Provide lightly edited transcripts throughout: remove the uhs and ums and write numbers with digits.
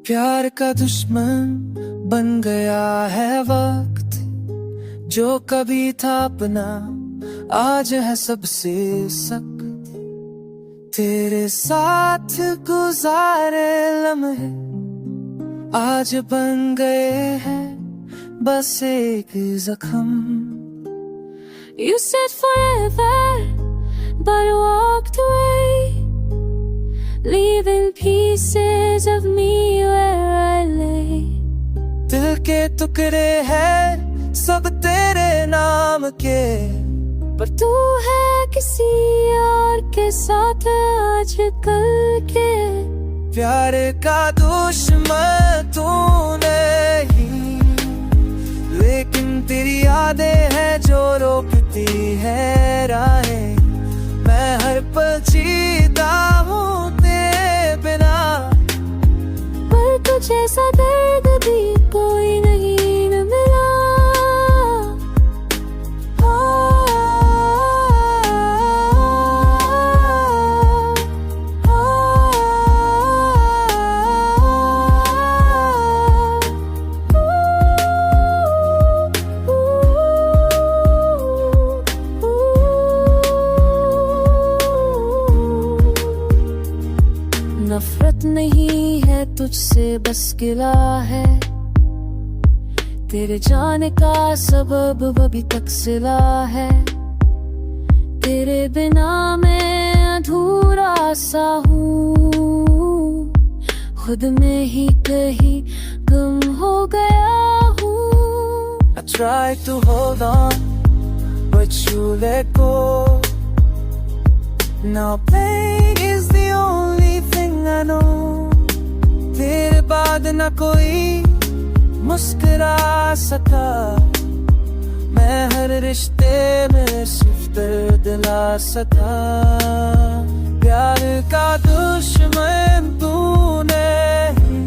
प्यार का दुश्मन बन गया है वक्त, जो कभी था अपना आज है सबसे सख्त। तेरे साथ गुजारे लम्हे आज बन गए हैं बस एक जख्म। You said forever, but walked away, leaving pieces of me where I lay. दिल के टुकड़े हैं सब तेरे नाम के, पर तू है किसी और के साथ आजकल के। प्यार का दुश्मन तू नहीं, लेकिन तेरी यादें हैं जो रोकती है राहें। मैं हर पल जीता हूँ तेरे बिना, पर तुझ जैसा दर्द भी कोई नहीं मिला। नफरत नहीं है तुझसे बस गिला है, तेरे जाने का सबब अभी तक सिला है। तेरे बिना मैं अधूरा सा हूँ, खुद में ही कहीं गुम हो गया हूँ। I tried to hold on, but you let go. Now pain is the only thing I know. तेरे बाद न कोई मुस्कुरा सका, मैं हर रिश्ते में सिर्फ दर्द ला सका। प्यार का दुश्मन तू नहीं,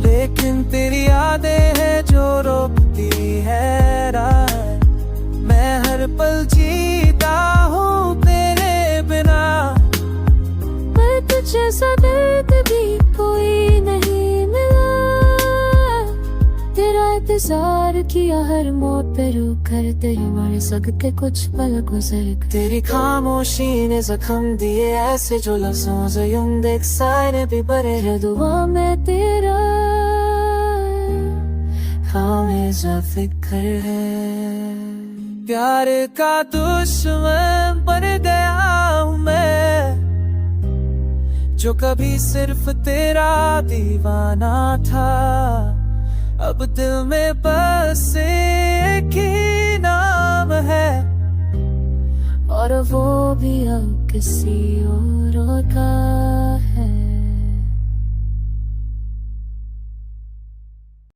लेकिन तेरी यादें हैं जो रोकती है राह। मैं हर पल जीता हूँ तेरे बिना, पर तुझ जैसा दर्द भी कोई नहीं मिला। तेरा इंतजार किया हर मोड़ पे रुक कर, तेरे मर सकते कुछ पल गुजर कर। तेरी खामोशी ने जख्म दिए ऐसे जो लफ्जों से यूं देख सारे भी बरे है। दुआ में तेरा हमेशा फिक्र है। प्यार का दुश्मन बन गया हूँ मैं, जो कभी सिर्फ तेरा दीवाना था। अब दिल में बस एक ही नाम है, और वो भी अब किसी और का।